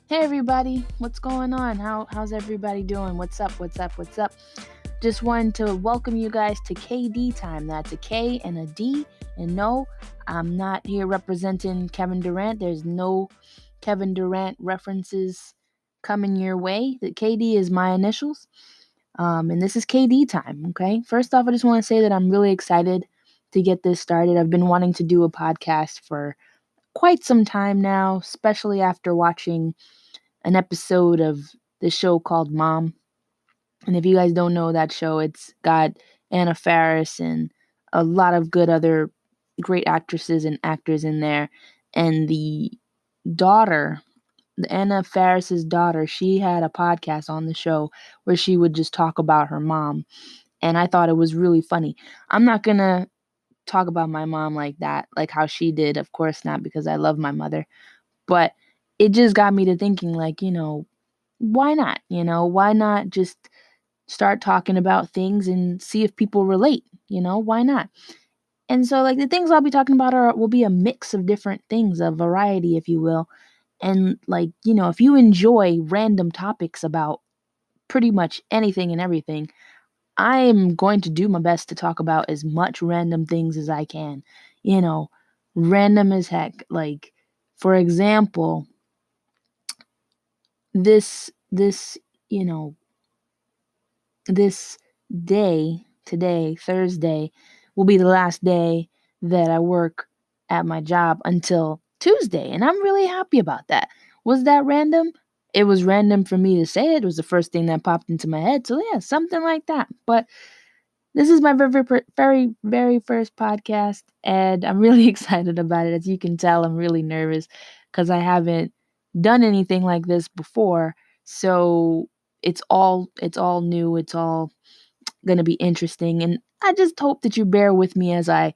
Hey everybody, what's going on? How's everybody doing? What's up? Just wanted to welcome you guys to KDTime. That's a K and a D. And no, I'm not here representing Kevin Durant. There's no Kevin Durant references coming your way. The KD is my initials. And this is KDTime, okay? First off, I just want to say that I'm really excited to get this started. I've been wanting to do a podcast for quite some time now, especially after watching an episode of the show called Mom. And if you guys don't know that show, it's got Anna Faris and a lot of good other great actresses and actors in there. And the daughter, Anna Faris's daughter, she had a podcast on the show where she would just talk about her mom. And I thought it was really funny. I'm not going to talk about my mom like that, like how she did. Of course not, because I love my mother. But it just got me to thinking, like, why not? Why not just start talking about things and see if people relate? Why not? And so, like, the things I'll be talking about will be a mix of different things, a variety, if you will. And, like, if you enjoy random topics about pretty much anything and everything, I am going to do my best to talk about as much random things as I can. You know, Random as heck. Like, for example, this you know this day, today, Thursday, will be the last day that I work at my job until Tuesday. And I'm really happy about that. Was that random? It was random for me to say it. It was the first thing that popped into my head. So, yeah, something like that. But this is my very, very first podcast. And I'm really excited about it. As you can tell, I'm really nervous because I haven't done anything like this before. So it's all new. It's all going to be interesting, and I just hope that you bear with me as I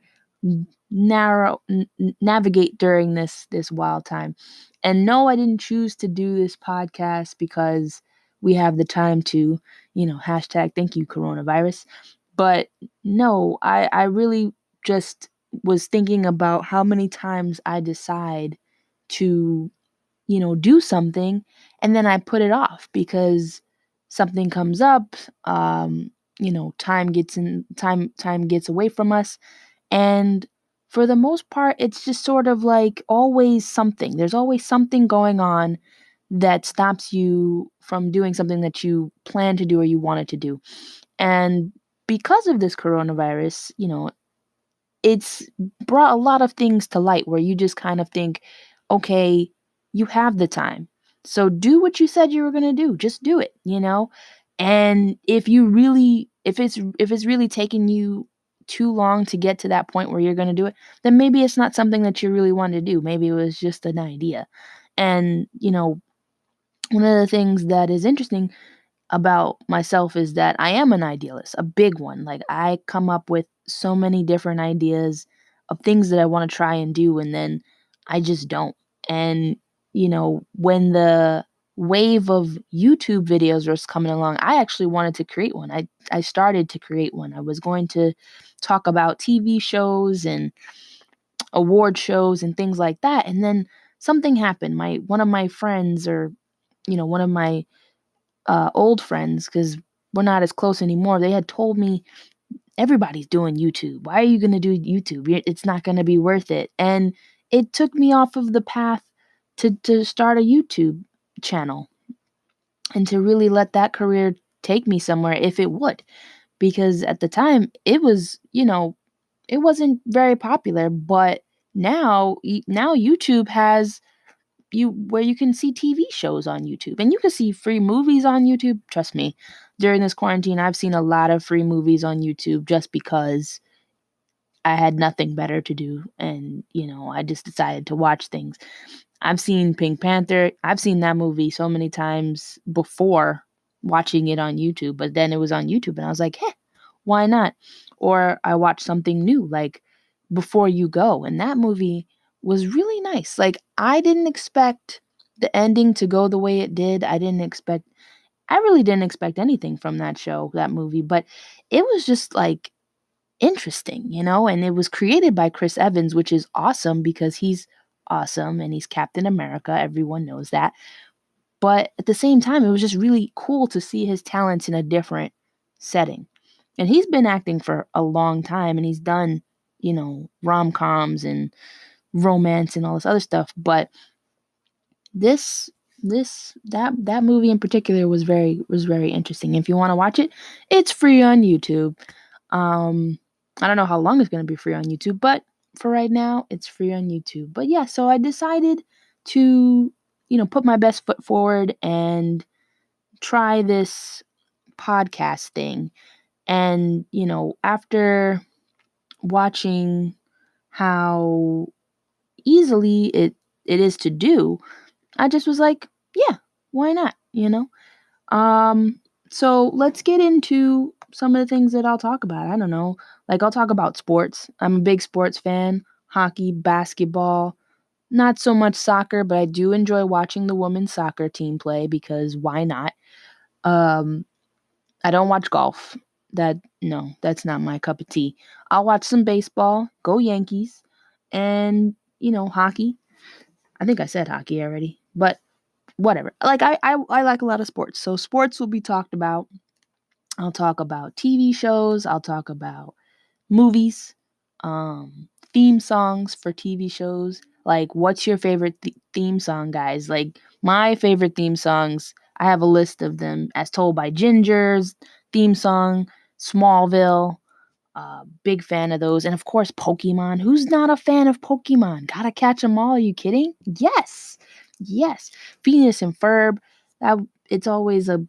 navigate during this wild time. And no, I didn't choose to do this podcast because we have the time to, hashtag thank you coronavirus. But no, I really just was thinking about how many times I decide to, do something, and then I put it off because something comes up. Time gets away from us, and for the most part, it's just sort of like always something. There's always something going on that stops you from doing something that you plan to do or you wanted to do. And because of this coronavirus, it's brought a lot of things to light where you just kind of think, okay, you have the time. So do what you said you were going to do. Just do it. And if it's really taking you too long to get to that point where you're going to do it, then maybe it's not something that you really wanted to do. Maybe it was just an idea. And, one of the things that is interesting about myself is that I am an idealist, a big one. Like, I come up with so many different ideas of things that I want to try and do, and then I just don't. And, when the wave of YouTube videos was coming along, I actually wanted to create one. I started to create one. I was going to talk about TV shows and award shows and things like that. And then something happened. One of my friends, or, one of my old friends, because we're not as close anymore, they had told me, everybody's doing YouTube. Why are you going to do YouTube? It's not going to be worth it. And it took me off of the path to start a YouTube channel and to really let that career take me somewhere if it would. Because at the time, it wasn't very popular, but now YouTube has where you can see TV shows on YouTube, and you can see free movies on YouTube. Trust me, during this quarantine, I've seen a lot of free movies on YouTube just because I had nothing better to do, and I just decided to watch things. I've seen Pink Panther. I've seen that movie so many times before watching it on YouTube, but then it was on YouTube, and I was like, hey, why not? Or I watched something new, like Before You Go, and that movie was really nice. Like, I didn't expect the ending to go the way it did. I really didn't expect anything from that movie, but it was just like interesting. And it was created by Chris Evans, which is awesome because he's awesome and he's Captain America. Everyone knows that. But at the same time, it was just really cool to see his talents in a different setting. And he's been acting for a long time, and he's done, rom-coms and romance and all this other stuff. But this that movie in particular was very interesting. If you want to watch it, it's free on YouTube. I don't know how long it's going to be free on YouTube, but for right now, it's free on YouTube. But yeah, so I decided to, put my best foot forward and try this podcast thing. And, after watching how easily it is to do, I just was like, yeah, why not? So let's get into some of the things that I'll talk about. I don't know. Like, I'll talk about sports. I'm a big sports fan. Hockey, basketball, not so much soccer, but I do enjoy watching the women's soccer team play because why not? Um, I don't watch golf. No, that's not my cup of tea. I'll watch some baseball, go Yankees, and, hockey. I think I said hockey already, but whatever. Like I like a lot of sports. So sports will be talked about. I'll talk about TV shows, I'll talk about movies, theme songs for TV shows. Like, what's your favorite theme song, guys? Like, my favorite theme songs, I have a list of them. As Told by Ginger's theme song, Smallville, big fan of those. And of course, Pokemon. Who's not a fan of Pokemon? Gotta catch 'em all. Are you kidding? Yes. Yes. Phineas and Ferb. It's always a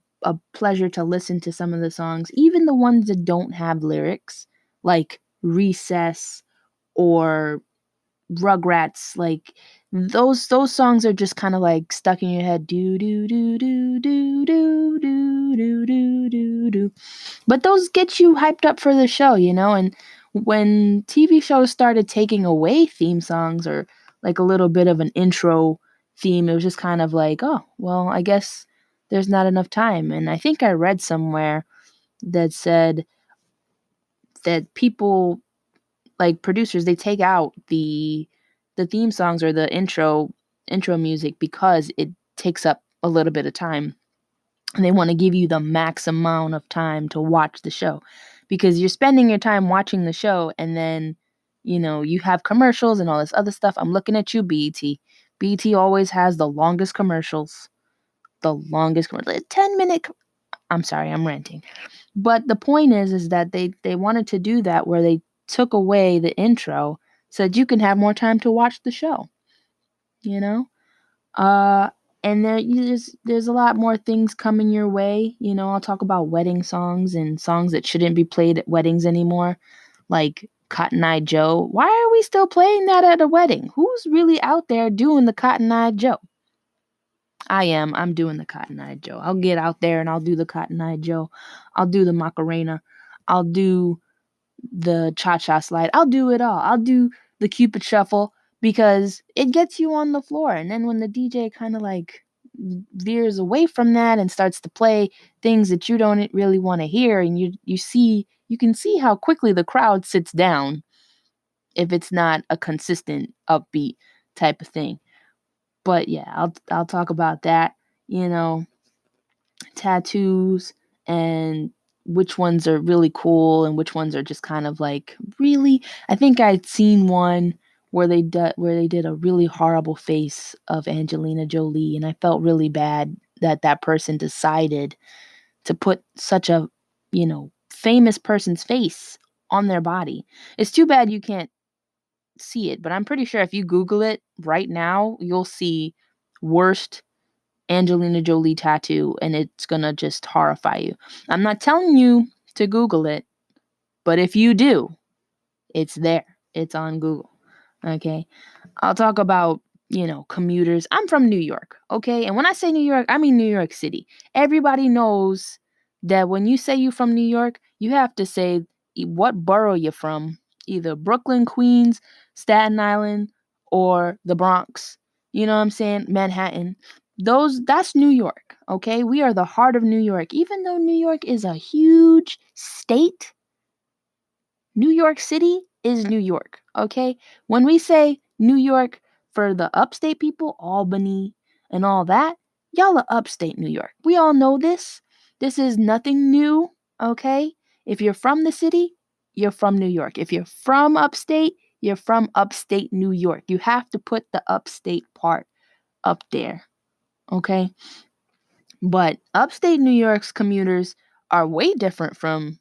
pleasure to listen to some of the songs, even the ones that don't have lyrics, like Recess or Rugrats. Like, those songs are just kind of like stuck in your head. Do do do do do do do do do do do. But those get you hyped up for the show, and when TV shows started taking away theme songs or like a little bit of an intro theme, it was just kind of like, oh, well, I guess there's not enough time. And I think I read somewhere that said that people, like producers, they take out the theme songs or the intro music because it takes up a little bit of time, and they want to give you the max amount of time to watch the show, because you're spending your time watching the show, and then you have commercials and all this other stuff. I'm looking at you, BET. BET always has the longest commercials. The longest commercial, 10-minute. I'm sorry, I'm ranting. But the point is that they wanted to do that, where they took away the intro so that you can have more time to watch the show. You know, uh, and there's a lot more things coming your way. I'll talk about wedding songs and songs that shouldn't be played at weddings anymore, like Cotton Eye Joe. Why are we still playing that at a wedding? Who's really out there doing the Cotton Eye Joe? I am. I'm doing the Cotton Eye Joe. I'll get out there and I'll do the Cotton Eye Joe. I'll do the Macarena. I'll do the cha-cha slide. I'll do it all. I'll do the Cupid shuffle because it gets you on the floor. And then when the DJ kind of like veers away from that and starts to play things that you don't really want to hear, and you can see how quickly the crowd sits down if it's not a consistent upbeat type of thing. But yeah, I'll talk about that, you know, tattoos and which ones are really cool and which ones are just kind of like really. I think I'd seen one where they did a really horrible face of Angelina Jolie, and I felt really bad that that person decided to put such a, famous person's face on their body. It's too bad you can't see it, but I'm pretty sure if you Google it right now, you'll see worst Angelina Jolie tattoo, and it's gonna just horrify you. I'm not telling you to Google it, but if you do, it's there. It's on Google. Okay. I'll talk about, commuters. I'm from New York. Okay. And when I say New York, I mean New York City. Everybody knows that when you say you from New York, you have to say what borough you're from, either Brooklyn, Queens, Staten Island, or the Bronx. You know what I'm saying? Manhattan. That's New York. Okay. We are the heart of New York. Even though New York is a huge state, New York City is New York, okay? When we say New York for the upstate people, Albany and all that, Y'all are upstate New York. We all know this. This is nothing new, okay? If you're from the city, you're from New York. If you're from upstate, you're from upstate New York. You have to put the upstate part up there, okay? But upstate New York's commuters are way different from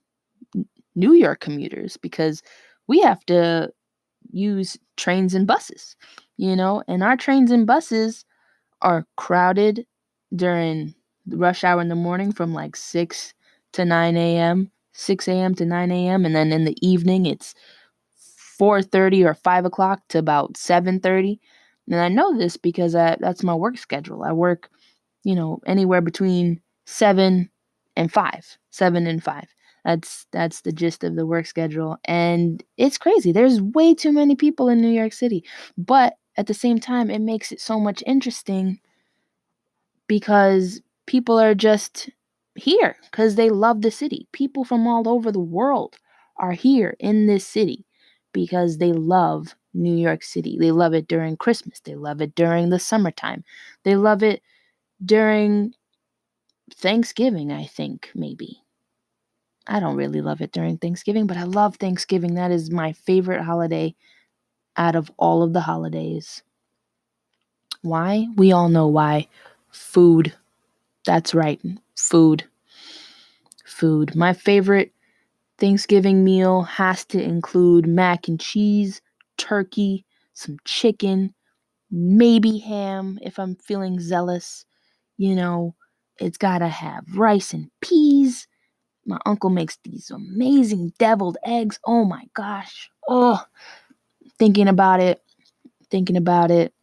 New York commuters because we have to use trains and buses, and our trains and buses are crowded during the rush hour in the morning from like 6 to 9 a.m., 6 a.m. to 9 a.m. And then in the evening, it's 4:30 or 5 o'clock to about 7:30. And I know this because that's my work schedule. I work, anywhere between 7 and 5, 7 and 5. That's the gist of the work schedule. And it's crazy. There's way too many people in New York City. But at the same time, it makes it so much interesting because people are just here because they love the city. People from all over the world are here in this city because they love New York City. They love it during Christmas. They love it during the summertime. They love it during Thanksgiving, I think, maybe. I don't really love it during Thanksgiving, but I love Thanksgiving. That is my favorite holiday out of all of the holidays. Why? We all know why. Food. That's right. Food. Food. My favorite Thanksgiving meal has to include mac and cheese, turkey, some chicken, maybe ham if I'm feeling zealous. It's got to have rice and peas. My uncle makes these amazing deviled eggs. Oh my gosh. Oh, thinking about it, thinking about it.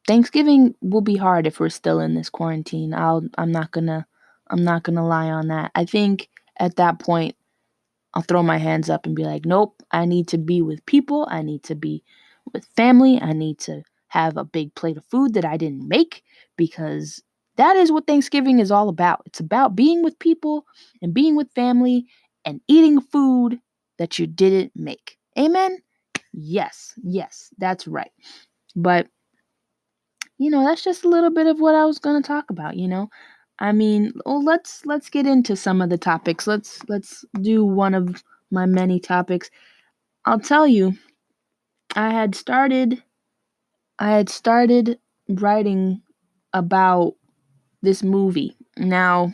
Thanksgiving will be hard if we're still in this quarantine. I'm not gonna lie on that. I think at that point I'll throw my hands up and be like, nope, I need to be with people. I need to be with family. I need to have a big plate of food that I didn't make because that is what Thanksgiving is all about. It's about being with people and being with family and eating food that you didn't make. Amen? Yes, that's right. But, that's just a little bit of what I was going to talk about. I mean, well, let's get into some of the topics. Let's do one of my many topics. I'll tell you, I had started writing about this movie. Now,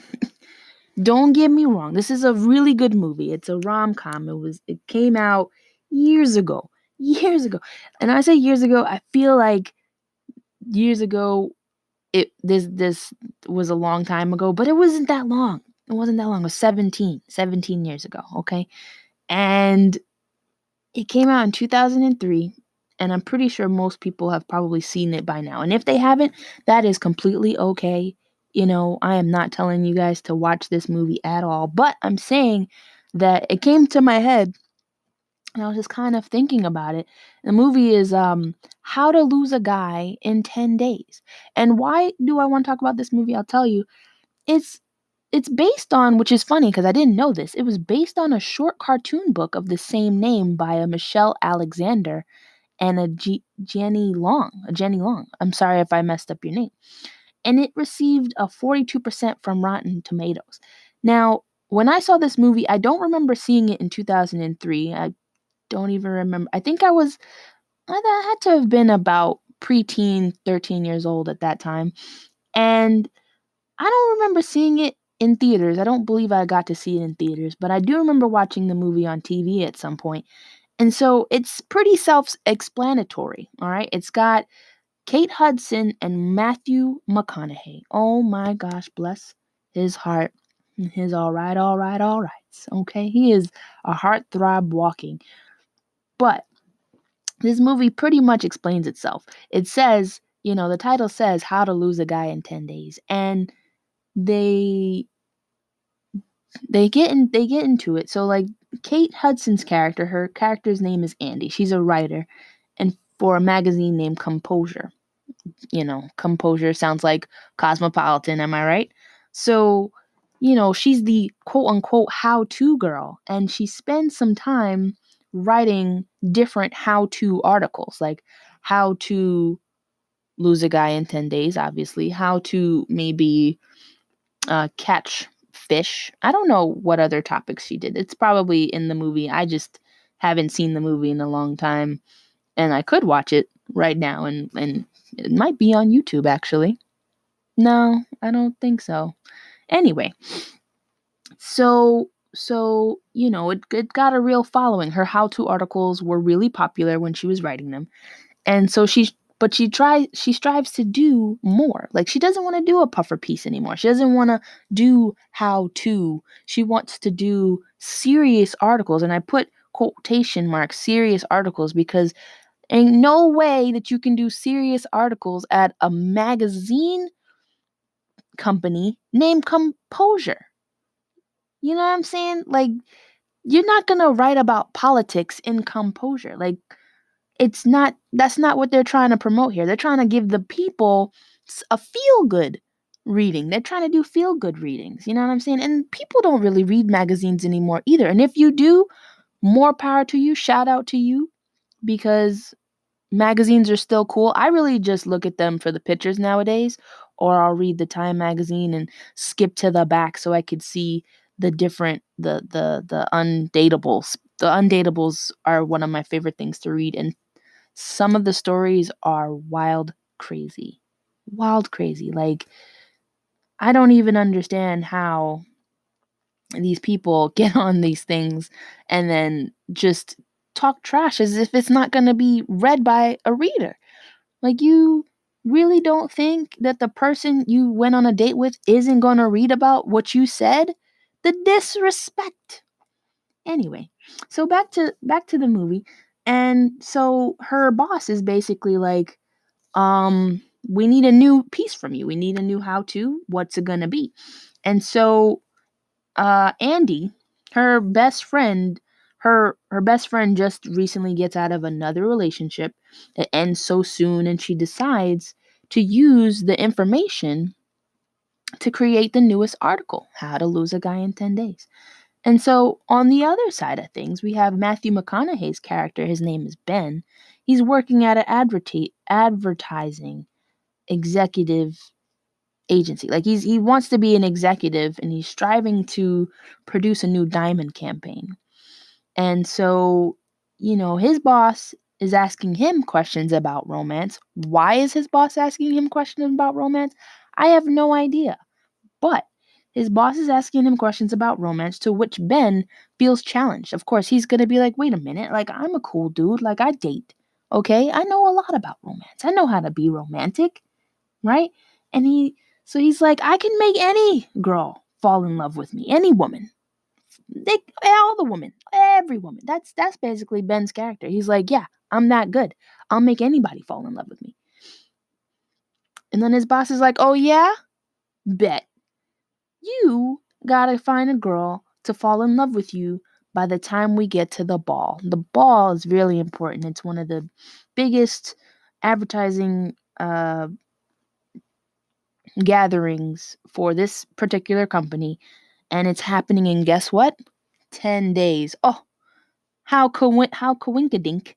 don't get me wrong. This is a really good movie. It's a rom-com. It came out years ago. Years ago. And I say years ago, I feel like years ago this was a long time ago, but it wasn't that long. It wasn't that long. It was 17 years ago, okay? And it came out in 2003, and I'm pretty sure most people have probably seen it by now. And if they haven't, that is completely okay. I am not telling you guys to watch this movie at all, but I'm saying that it came to my head and I was just kind of thinking about it. The movie is How to Lose a Guy in 10 Days. And why do I want to talk about this movie? I'll tell you. It's it's based on, which is funny because I didn't know this. It was based on a short cartoon book of the same name by a Michelle Alexander and Jenny Long. A Jenny Long. I'm sorry if I messed up your name. And it received a 42% from Rotten Tomatoes. Now, when I saw this movie, I don't remember seeing it in 2003. I don't even remember. I had to have been about preteen, 13 years old at that time. And I don't remember seeing it in theaters. I don't believe I got to see it in theaters, but I do remember watching the movie on TV at some point. And so it's pretty self-explanatory, all right? It's got Kate Hudson and Matthew McConaughey. Oh my gosh, bless his heart. His all right. Okay, he is a heartthrob walking. But this movie pretty much explains itself. It says, the title says How to Lose a Guy in 10 Days. And they they get into it. So like Kate Hudson's character, her character's name is Andy. She's a writer and for a magazine named Composure. Composure sounds like cosmopolitan, am I right? So, she's the quote unquote how to girl, and she spends some time writing different how to articles, like how to lose a guy in 10 days, obviously, how to maybe catch fish. I don't know what other topics she did. It's probably in the movie. I just haven't seen the movie in a long time, and I could watch it right now, and it might be on YouTube actually. No, I don't think so. Anyway, so it got a real following. Her how-to articles were really popular when she was writing them. And so she strives to do more. Like, she doesn't want to do a puffer piece anymore. She doesn't want to do how to. She wants to do serious articles, and I put quotation marks serious articles because ain't no way that you can do serious articles at a magazine company named Composure. You know what I'm saying? Like, you're not going to write about politics in Composure. Like, that's not what they're trying to promote here. They're trying to give the people a feel good reading. They're trying to do feel good readings. You know what I'm saying? And people don't really read magazines anymore either. And if you do, more power to you. Shout out to you, because magazines are still cool. I really just look at them for the pictures nowadays, or I'll read the Time magazine and skip to the back so I could see the different the undatables. The undatables are one of my favorite things to read, and some of the stories are wild crazy. Wild crazy. Like, I don't even understand how these people get on these things and then just talk trash as if it's not going to be read by a reader. Like, you really don't think that the person you went on a date with isn't going to read about what you said? The disrespect. Anyway, so back to the movie. And so her boss is basically like, we need a new piece from you. We need a new how to. What's it going to be? And so Andy, her best friend, her best friend just recently gets out of another relationship that ends so soon, and she decides to use the information to create the newest article, How to Lose a Guy in 10 Days. And so on the other side of things, we have Matthew McConaughey's character. His name is Ben. He's working at an advertising executive agency. Like, he wants to be an executive, and he's striving to produce a new diamond campaign. And so, his boss is asking him questions about romance. Why is his boss asking him questions about romance? I have no idea. But his boss is asking him questions about romance, to which Ben feels challenged. Of course, he's going to be like, wait a minute, like, I'm a cool dude, like, I date. Okay, I know a lot about romance. I know how to be romantic, right? And he's like, I can make any girl fall in love with me, any woman. All the women, every woman. That's basically Ben's character. He's like, yeah, I'm that good. I'll make anybody fall in love with me. And then his boss is like, oh yeah, bet. You gotta find a girl to fall in love with you by the time we get to the ball. The ball is really important. It's one of the biggest advertising gatherings for this particular company, and it's happening in, guess what? 10 days. Oh, how coinkadink.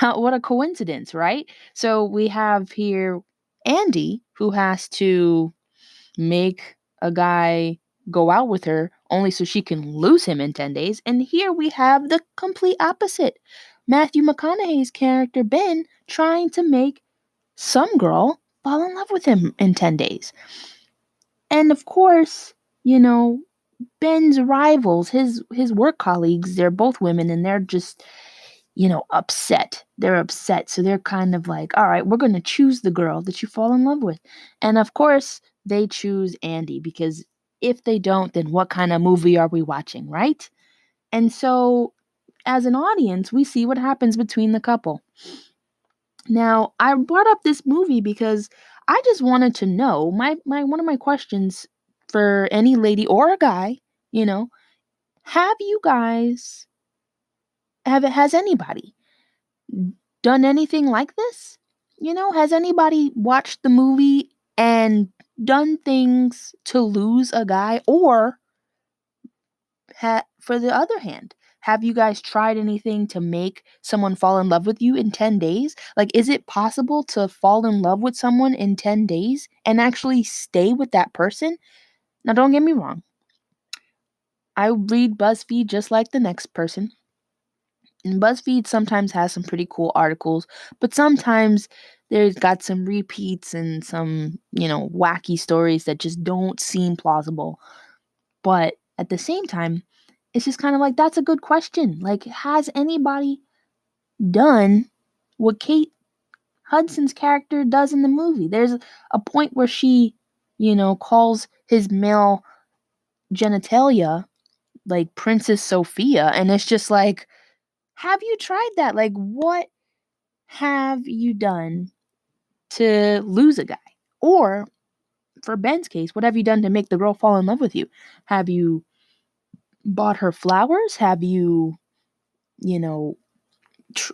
What a coincidence, right? So we have here Andy, who has to make a guy go out with her only so she can lose him in 10 days. And here we have the complete opposite. Matthew McConaughey's character Ben trying to make some girl fall in love with him in 10 days. And of course, Ben's rivals, his work colleagues, they're both women, and they're just, upset. They're upset. So they're kind of like, all right, we're going to choose the girl that you fall in love with. And of course, they choose Andy, because if they don't, then what kind of movie are we watching, right? And so as an audience, we see what happens between the couple. Now, I brought up this movie because I just wanted to know, my one of my questions for any lady or a guy, you know, have you guys has anybody done anything like this? Has anybody watched the movie and done things to lose a guy, or for the other hand, Have you guys tried anything to make someone fall in love with you in 10 days? Like, is it possible to fall in love with someone in 10 days and actually stay with that person? Now, don't get me wrong. I read BuzzFeed just like the next person. And BuzzFeed sometimes has some pretty cool articles, but sometimes there's got some repeats and some, wacky stories that just don't seem plausible. But at the same time, it's just kind of like, that's a good question. Like, has anybody done what Kate Hudson's character does in the movie? There's a point where she, calls his male genitalia like Princess Sophia, and it's just like, have you tried that? Like, what have you done to lose a guy? Or for Ben's case, what have you done to make the girl fall in love with you? Have you bought her flowers? Have you, you know,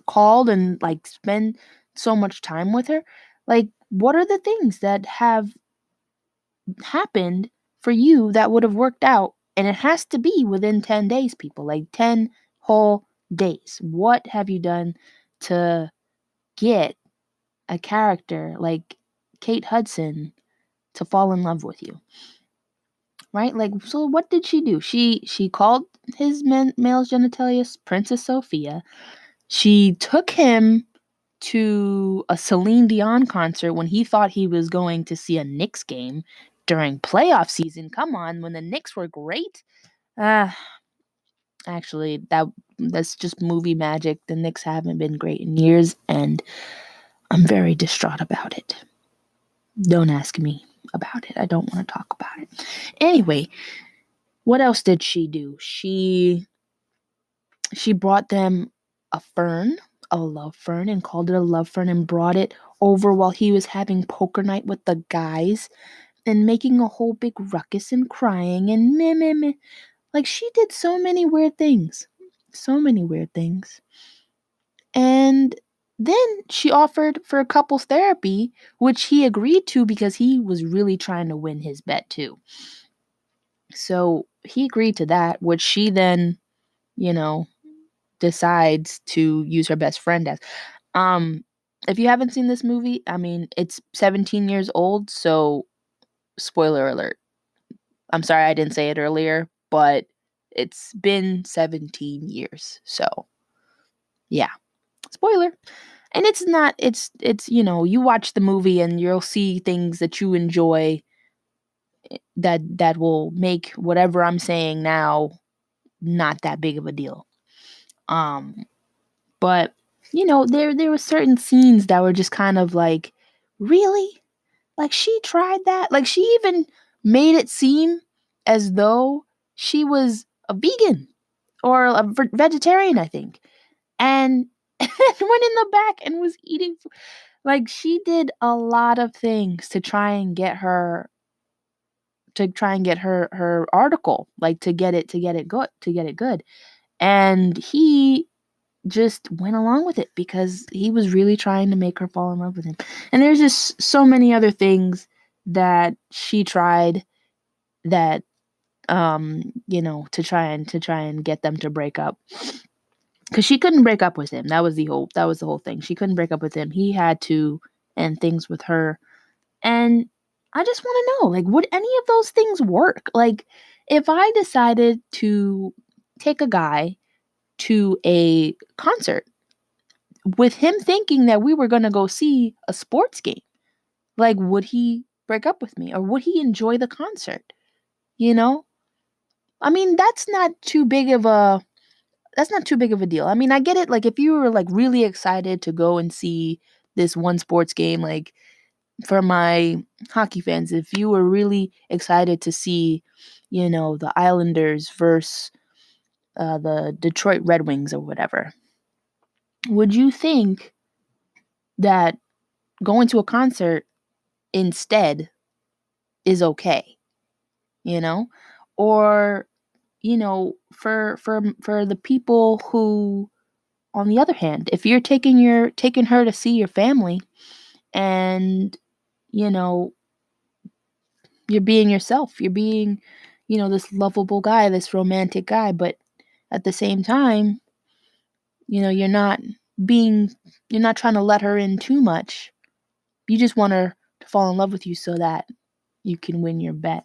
called and like spend so much time with her? Like, what are the things that have happened for you that would have worked out? And it has to be within 10 days, people, like 10 whole days. What have you done to get a character like Kate Hudson to fall in love with you? Right? Like, so what did she do? She called his male's genitalia Princess Sophia. She took him to a Celine Dion concert when he thought he was going to see a Knicks game during playoff season. Come on, when the Knicks were great. Uh Actually, that's just movie magic. The Knicks haven't been great in years, and I'm very distraught about it. Don't ask me about it. I don't want to talk about it. Anyway, what else did she do? She brought them a fern, a love fern, and called it a love fern and brought it over while he was having poker night with the guys and making a whole big ruckus and crying and meh meh meh. Like, she did so many weird things. So many weird things. And then she offered for couples therapy, which he agreed to because he was really trying to win his bet too. So he agreed to that, which she then, decides to use her best friend as. Um, if you haven't seen this movie, I mean, it's 17 years old, so spoiler alert. I'm sorry I didn't say it earlier, but it's been 17 years. So, yeah, spoiler. And it's not it's you watch the movie and you'll see things that you enjoy that will make whatever I'm saying now not that big of a deal. Um but there were certain scenes that were just kind of like, really? Like, she tried that? Like, she even made it seem as though she was a vegan or a vegetarian, I think. And went in the back and was eating. Like, she did a lot of things to try and get her her article, like to get it good. And he just went along with it because he was really trying to make her fall in love with him. And there's just so many other things that she tried that to try and get them to break up, because she couldn't break up with him. That was the whole thing. She couldn't break up with him. He had to end things with her. And I just want to know, like, would any of those things work? Like, if I decided to take a guy to a concert with him thinking that we were going to go see a sports game, like, would he break up with me or would he enjoy the concert? You know? I mean, that's not too big of a deal. I mean, I get it. Like, if you were like really excited to go and see this one sports game, like for my hockey fans, if you were really excited to see, the Islanders versus the Detroit Red Wings or whatever, would you think that going to a concert instead is okay? You know, or for the people who, on the other hand, if you're taking her to see your family and you know you're being yourself, you're being this lovable guy, this romantic guy, but at the same time, you're not being you're not trying to let her in too much. You just want her to fall in love with you so that you can win your bet.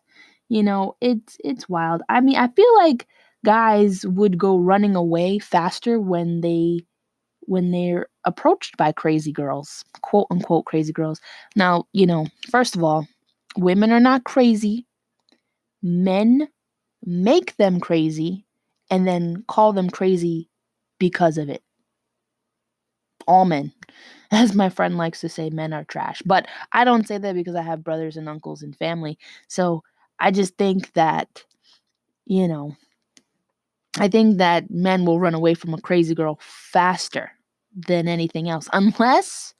It's wild. I mean, I feel like guys would go running away faster when they're approached by crazy girls, quote unquote crazy girls. Now, first of all, women are not crazy. Men make them crazy and then call them crazy because of it. All men. As my friend likes to say, men are trash. But I don't say that because I have brothers and uncles and family. So I just think that, you know, I think that men will run away from a crazy girl faster than anything else. Unless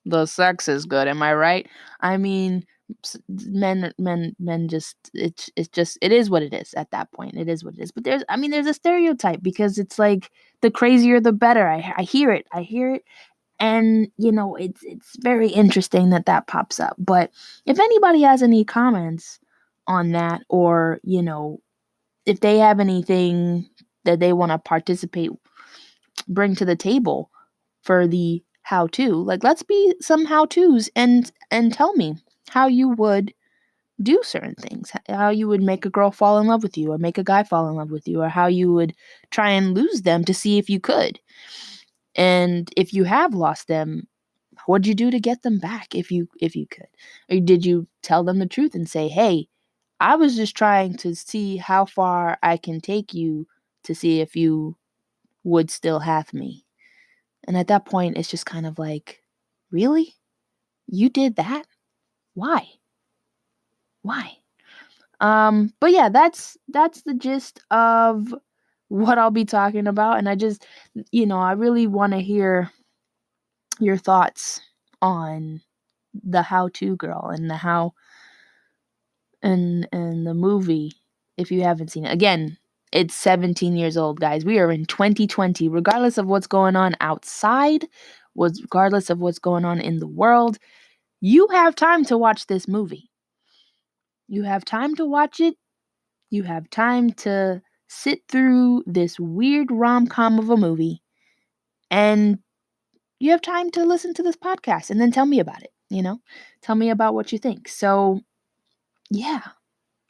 the sex is good. Am I right? I mean, men just it is what it is at that point. It is what it is. But there's a stereotype because it's like the crazier the better. I hear it. And it's very interesting that pops up. But if anybody has any comments on that, or if they have anything that they want to bring to the table for the how to, like, let's be some how to's and tell me how you would do certain things, how you would make a girl fall in love with you or make a guy fall in love with you, or how you would try and lose them to see if you could. And if you have lost them, what'd you do to get them back if you could? Or did you tell them the truth and say, hey, I was just trying to see how far I can take you to see if you would still have me? And at that point, it's just kind of like, really? You did that? Why? Why? But yeah, that's the gist of what I'll be talking about. And I really want to hear your thoughts on the How To Girl and the how and the movie if you haven't seen it. Again, it's 17 years old, guys. We are in 2020. Regardless of what's going on outside, regardless of what's going on in the world, you have time to watch this movie. You have time to watch it. You have time to sit through this weird rom-com of a movie, and you have time to listen to this podcast and then tell me about it, Tell me about what you think. So, yeah.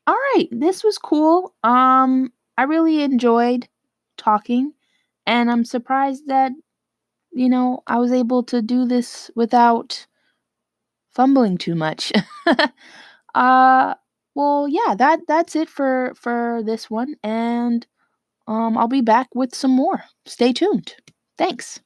All right, this was cool. I really enjoyed talking, and I'm surprised that, I was able to do this without fumbling too much. uh well, yeah, that's it for this one, and I'll be back with some more. Stay tuned. Thanks.